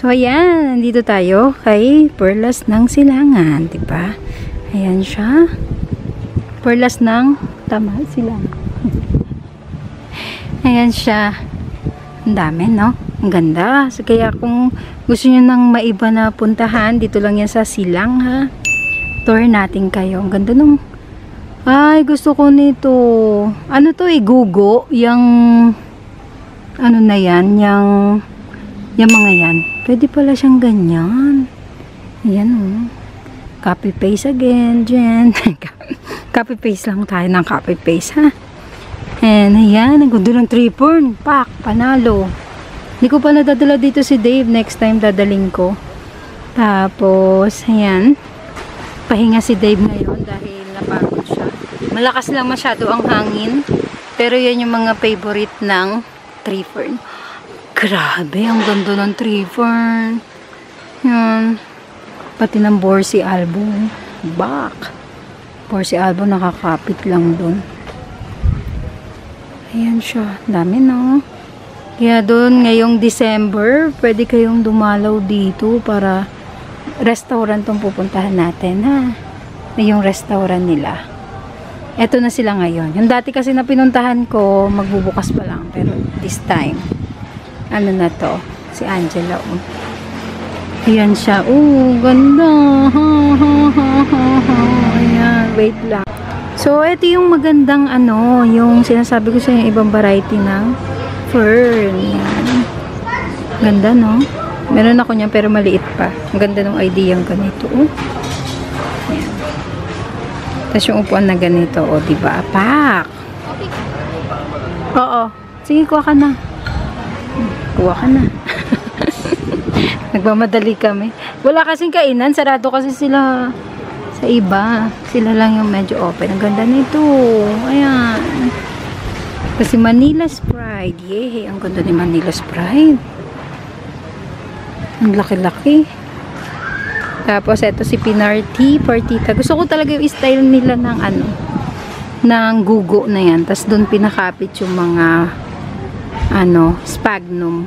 So, ayan. Nandito tayo kay Perlas ng Silangan. Diba? Ayan siya. Perlas ng Silangan. Ayan siya. Ang dami, no? Ang ganda. So, kaya kung gusto nyo ng maiba na puntahan, dito lang yan sa Silang, ha? Tour natin kayo. Ang ganda nung... Ay, gusto ko nito. Ano to gugo? Yung... Ano na yan? Yung mga yan. Pwede pala siyang ganyan. Ayan, oh. Copy-paste again, Jen. Copy-paste lang tayo ng copy-paste, ha? And, ayan. Ang ganda ng tripod. Pak, panalo. Hindi ko pa nadadala dito si Dave. Next time, dadaling ko. Tapos, ayan. Pahinga si Dave ngayon dahil napagod siya. Malakas lang masyado ang hangin. Pero yan yung mga favorite ng tree fern. Grabe, ang ganda ng tree fern. Yan. Pati ng Borsi albo. Bak. Borsi albo nakakapit lang dun. Ayan siya. Dami, no? Kaya dun, ngayong December, pwede kayong dumalaw dito para restaurant tong pupuntahan natin, ha? Yung restaurant nila. Eto na sila ngayon. Yung dati kasi na pinuntahan ko, magbubukas pa lang. Pero this time, ano na to? Si Angela, oh. Ayan siya. Oh, ganda. Ha, ha, ha, ha, ha. Ayan, wait lang. So, ito yung magandang ano, yung sinasabi ko sa yung ibang variety ng fern. Ayan. Ganda, no? Meron ako niyan pero maliit pa. Ang ganda ng idea ng ganito, oh. Ayan. Tapos yung upuan na ganito, oh, diba? Pak! Oo. Sige, kuha ka na. Kuha ka na. Nagmamadali kami. Wala kasing kainan. Sarado kasi sila sa iba. Sila lang yung medyo open. Ang ganda nito. Ayan. Kasi Manila Sprite. Yay! Ang ganda ni Manila Sprite. Ang laki-laki. Tapos, ito si Pinarty, Partita. Gusto ko talaga yung style nila ng ano, ng gugo na yan. Tapos, doon pinakapit yung mga, ano, sphagnum.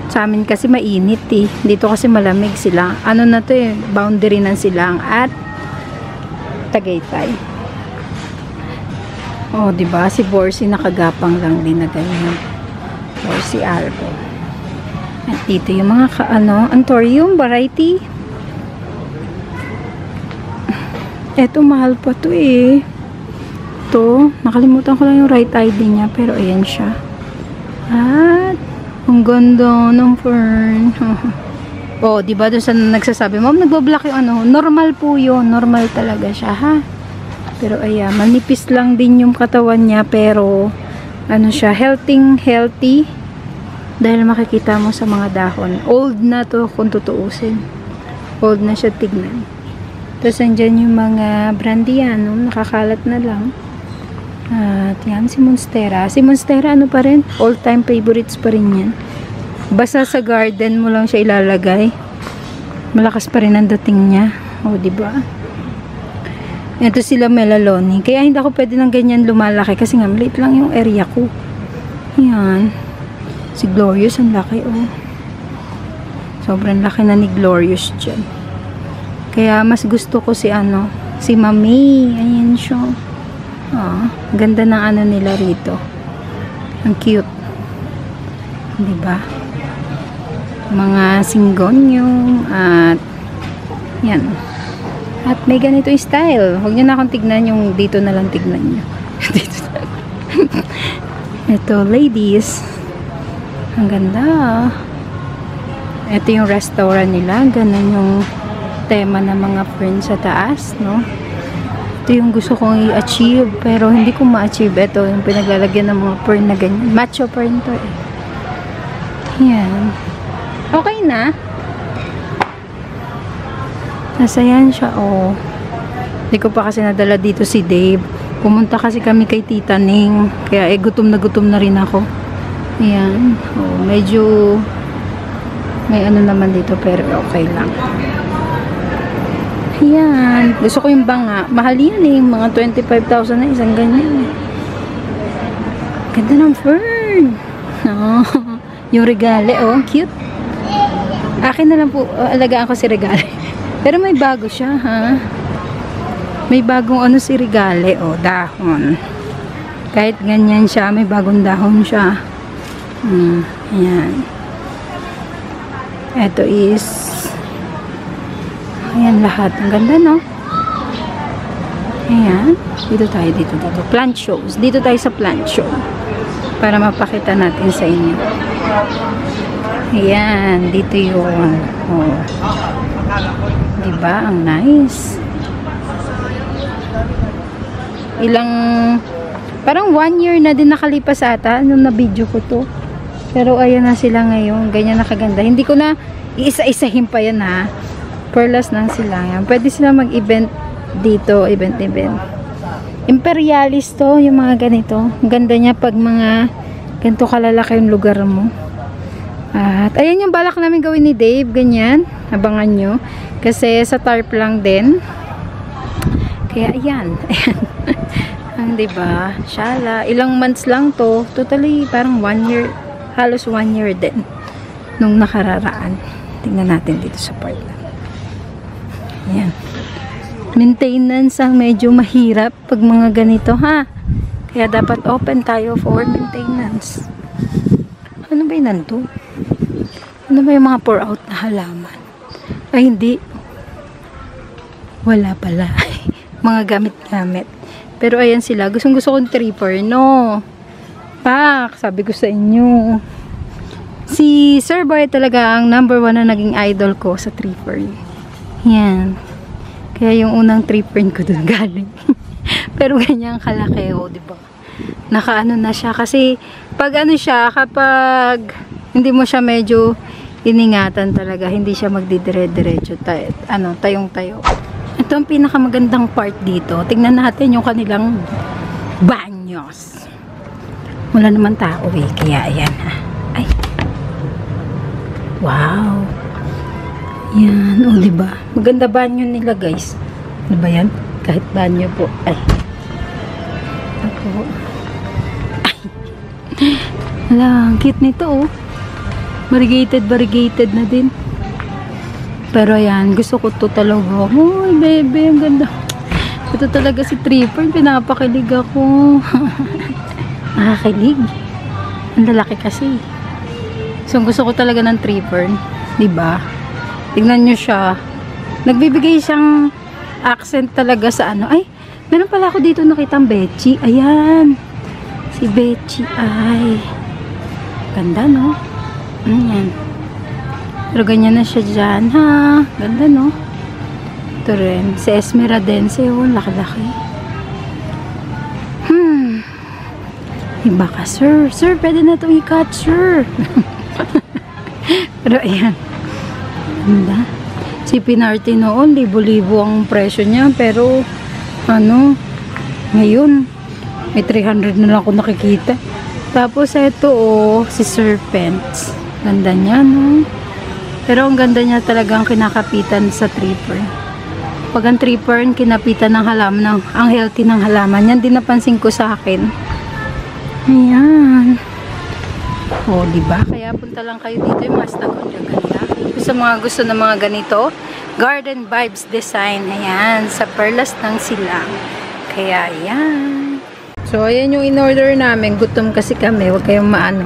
Sa amin kasi mainit, eh. Dito kasi malamig sila. Ano na to, eh, boundary ng Silang at Tagaytay. Oh, diba? Si Borsi nakagapang lang din na ganyan. Borsi albo. At dito yung mga Anthurium variety. Eto, mahal pa to, eh. Ito, nakalimutan ko lang yung right ID niya, pero ayan siya. At, ang ganda ng fern. Oh, diba doon sa nagsasabi, Mom, nagbablak yung ano, normal po yun. Normal talaga siya, ha? Pero ayan, manipis lang din yung katawan niya, pero, ano siya, healthy. Dahil makikita mo sa mga dahon. Old na to kung tutuusin. Old na siya tignan. Tapos andyan yung mga brandiano. Nakakalat na lang. At yan si Monstera. Si Monstera ano pa rin? All time favorites pa rin yan. Basta sa garden mo lang siya ilalagay. Malakas pa rin ang dating niya. O diba? Ito sila Melaloni. Kaya hindi ako pwede ng ganyan lumalaki. Kasi nga maliit lang yung area ko. Yan. Si Glorious, ang laki, oh. Sobrang laki na ni Glorious dyan. Kaya, mas gusto ko si Mami. Ayan siya. Ah, ganda ng ano nila rito. Ang cute. Diba? Mga singgonyum at yan. At may ganito yung style. Huwag nyo na akong tignan yung dito na lang tignan nyo. Dito na. Ito, ladies. Ang ganda. Ito yung restaurant nila. Ganun yung tema ng mga fern sa taas, no? Ito yung gusto kong i-achieve, pero hindi ko ma-achieve. Ito yung pinaglalagyan ng mga fern na ganyan. Macho fern to, eh. Yan. Okay na. Nasa yan siya, oh. Hindi ko pa kasi nadala dito si Dave. Pumunta kasi kami kay Tita Ning. Kaya, gutom na rin ako. Ayan. Oh, medyo may ano naman dito, pero okay lang. Ayan. Gusto ko yung banga. Mahal yan, eh. Mga 25,000 na isang ganyan. Ganda ng fern. Oh, yung regale, oh. Cute. Akin na lang po, alagaan ko si Regale. Pero may bago siya, ha? May bagong ano si Regale, oh, dahon. Kahit ganyan siya, may bagong dahon siya. Ayan. Ito is, ayan lahat. Ang ganda, no? Ayan. Dito tayo, dito. Plant shows. Dito tayo sa plant show. Para mapakita natin sa inyo. Ayan. Dito yun. Oh. Diba? Ang nice. Parang 1 year na din nakalipas ata nung na-video ko to. Pero ayan na sila ngayon. Ganyan nakaganda. Hindi ko na iisa-isahin pa yan, ha. Perlas lang sila. Yan. Pwede sila mag-event dito. Event. Imperialis to. Yung mga ganito. Ang ganda niya pag mga ganito kalalaki yung lugar mo. At ayan yung balak namin gawin ni Dave. Ganyan. Abangan nyo. Kasi sa tarp lang din. Kaya ayan. Ayan. Diba? Shala. Ilang months lang to. Totally parang 1 year. Halos 1 year din. Nung nakararaan. Tingnan natin dito sa part na. Ayan. Maintenance ang medyo mahirap pag mga ganito, ha? Kaya dapat open tayo for maintenance. Ano ba yun nandun? Ano ba yung mga pour out na halaman? Ay, hindi. Wala pala. Mga gamit-gamit. Pero ayan sila. Gusto kong tripper, no? Pak, sabi ko sa inyo. Si Sir Boy talaga ang number 1 na naging idol ko sa tripper. Yan. Kaya yung unang tripper ko dun galing. Pero ganyan kalaki, oh, diba? Nakaano na siya. Kasi, pag ano siya, kapag hindi mo siya medyo iningatan talaga, hindi siya magdidire-diretso. Tayong-tayo. Ito ang pinakamagandang part dito. Tingnan natin yung kanilang banyos. Wala naman tao eh. Kaya ayan, ha. Ay. Wow. Yan. O, diba? Maganda banyo nila, guys. Ano ba yan? Kahit banyo po. Ay. Ako. Ay. Wala. Ang cute nito, oh. Variegated na din. Pero ayan. Gusto ko to talaga. Uy, bebe. Ang ganda. Ito talaga si Tripper. Pinapakilig ako. Nakakilig. Ang lalaki kasi. So, gusto ko talaga ng Tripper. Diba? Tingnan nyo siya. Nagbibigay siyang accent talaga sa ano. Ay, meron pala ako dito nakitang Bechi. Ayan. Si Bechi ay. Ganda, no? Ayan. Pero ganyan na siya dyan, ha? Ganda, no? Ito rin. Si Esmeraldense. Oh, laki-laki. Iba ka, sir. Sir, pwede na itong i-cut, sir. Pero, ayan. Ganda. Si Pinarte noon, libo-libo ang presyo niya. Pero, ano, ngayon, may 300 na lang ako nakikita. Tapos, ito, oh, si Serpents. Ganda niya, no? Pero, ang ganda niya talagang kinakapitan sa tripper. Pag ang tripper, kinapitan ng halaman, ang healthy ng halaman. Yan din napansin ko sa akin. Ayan. O, diba? Kaya punta lang kayo dito yung mas ganda. Sa mga gusto ng mga ganito, Garden Vibes Design. Ayan. Sa Perlas lang sila. Kaya, ayan. So, ayan yung in-order namin. Gutom kasi kami. Huwag kayong maano.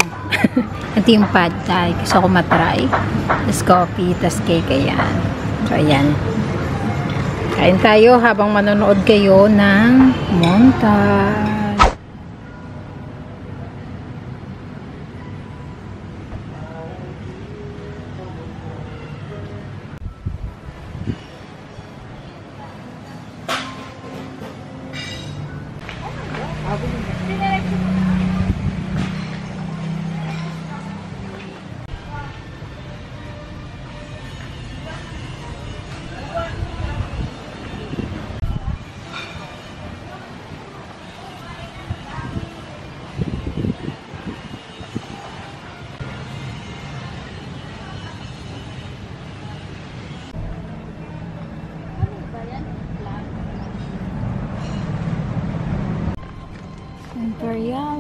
Ito yung pad thai. Gusto ko matry. Tas coffee, tas cake. Ayan. So, ayan. Kain tayo habang manonood kayo ng montage. Imperial